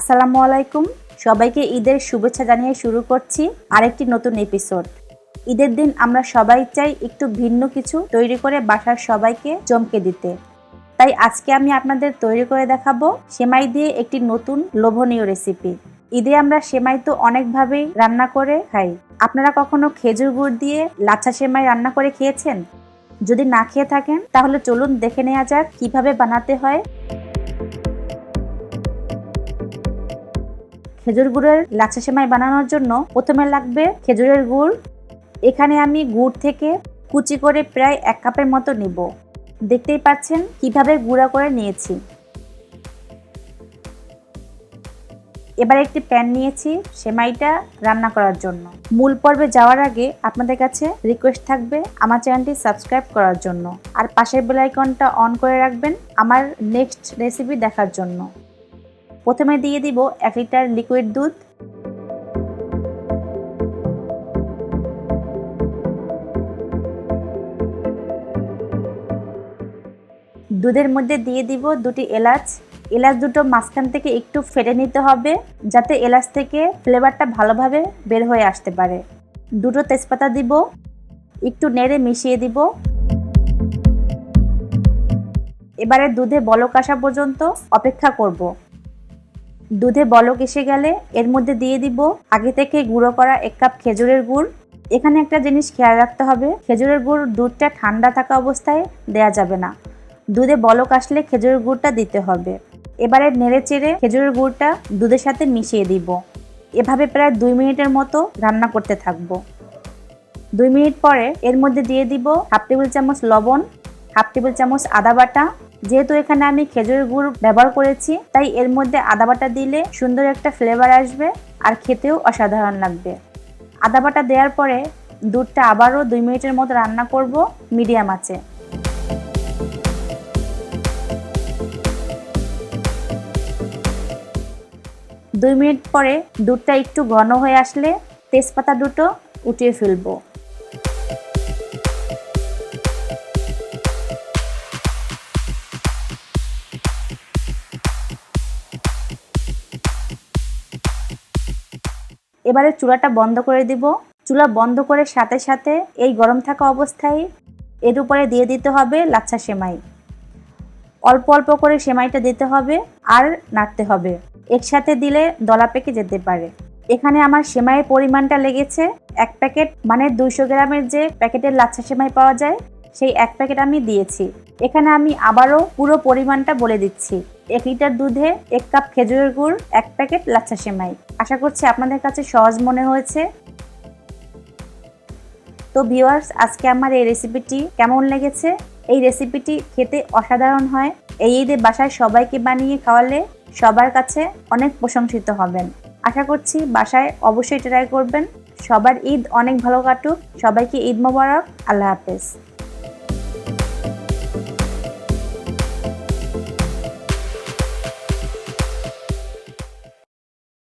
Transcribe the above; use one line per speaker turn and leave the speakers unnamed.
আসসালামু আলাইকুম। সবাইকে ঈদের শুভেচ্ছা জানিয়ে শুরু করছি আরেকটি নতুন এপিসোড। ঈদের দিন আমরা সবাই চাই একটু ভিন্ন কিছু তৈরি করে বাসার সবাইকে চমকে দিতে। তাই আজকে আমি আপনাদের তৈরি করে দেখাবো সেমাই দিয়ে একটি নতুন লোভনীয় রেসিপি। ঈদে আমরা সেমাই তো অনেকভাবেই রান্না করে খাই। আপনারা কখনো খেজুর গুড় দিয়ে লাচ্ছা সেমাই রান্না করে খেয়েছেন? যদি না খেয়ে থাকেন তাহলে চলুন দেখে নেওয়া যাক কিভাবে বানাতে হয়। খেজুর গুড়ের লাচ্ছা সেমাই বানানোর জন্য প্রথমে লাগবে খেজুরের গুড়। এখানে আমি গুড় থেকে কুচি করে প্রায় 1 কাপের মতো নিব। দেখতেই পাচ্ছেন কিভাবে গুঁড়া করে নিয়েছি। এবার একটি প্যান নিয়েছি সেমাইটা রান্না করার জন্য। মূল পর্বে যাওয়ার আগে আপনাদের কাছে রিকোয়েস্ট থাকবে আমার চ্যানেলটি সাবস্ক্রাইব করার জন্য, আর পাশের বেল আইকনটা অন করে রাখবেন আমার নেক্সট রেসিপি দেখার জন্য। প্রথমে দিয়ে দিব 1 লিটার লিকুইড দুধ। দুধের মধ্যে দিয়ে দিব 2টি এলাচ। এলাচ দুটো মাঝখান থেকে একটু ফেটে নিতে হবে যাতে এলাচ থেকে ফ্লেভারটা ভালোভাবে বের হয়ে আসতে পারে। 2টো তেজপাতা দিব, একটু নেড়ে মিশিয়ে দিব। এবারে দুধে বলক আসা পর্যন্ত অপেক্ষা করব। দুধে বলক এসে গেলে এর মধ্যে দিয়ে দিব আগে থেকে গুঁড়ো করা 1 কাপ খেজুরের গুড়। এখানে একটা জিনিস খেয়াল রাখতে হবে, খেজুরের গুড় দুধটা ঠান্ডা থাকা অবস্থায় দেয়া যাবে না। দুধে বলক আসলে খেজুরের গুড়টা দিতে হবে। এবারে নেড়ে চেড়ে খেজুরের গুড়টা দুধের সাথে মিশিয়ে দিব। এভাবে প্রায় 2 মিনিটের মতো রান্না করতে থাকব। 2 মিনিট পরে এর মধ্যে দিয়ে দিব 1/2 টেবিল চামচ লবণ, 1/2 টেবিল চামচ আদা বাটা। যেহেতু এখানে আমি খেজুরের গুড় ব্যবহার করেছি তাই এর মধ্যে আদা বাটা দিলে সুন্দর একটা ফ্লেভার আসবে আর খেতেও অসাধারণ লাগবে। আদা বাটা দেওয়ার পরে দুধটা আবারও 2 মিনিটের মতো রান্না করব মিডিয়াম আঁচে। দুই মিনিট পরে দুধটা একটু ঘন হয়ে আসলে তেজপাতা দুটো উঠিয়ে ফেলবো। এবারে চুলাটা বন্ধ করে দিব। চুলা বন্ধ করে সাথে সাথে এই গরম থাকা অবস্থায় এর উপরে দিয়ে দিতে হবে লাচ্ছা সেমাই। অল্প অল্প করে সেমাইটা দিতে হবে আর নাড়তে হবে, একসাথে দিলে দলা পেকে যেতে পারে। এখানে আমার সেমাইয়ের পরিমাণটা লেগেছে 1 প্যাকেট, মানে 200 গ্রামের যে প্যাকেটের লাচ্ছা সেমাই পাওয়া যায় সেই 1 প্যাকেট আমি দিয়েছি। এখানে আমি আবারও পুরো পরিমাণটা বলে দিচ্ছি। 1 লিটার দুধে 1 কাপ খেজুরের গুড়, 1 প্যাকেট লাচ্ছা সেমাই। আশা করছি আপনাদের কাছে সহজ মনে হয়েছে। তো ভিউয়ার্স, আজকে আমার এই রেসিপিটি কেমন লেগেছে? এই রেসিপিটি খেতে অসাধারণ হয়। এই ঈদে বাসায় সবাইকে বানিয়ে খাওয়ালে সবার কাছে অনেক প্রশংসিত হবেন। আশা করছি বাসায় অবশ্যই ট্রাই করবেন। সবার ঈদ অনেক ভালো কাটুক। সবাইকে ঈদ মোবারক। আল্লাহ হাফেজ।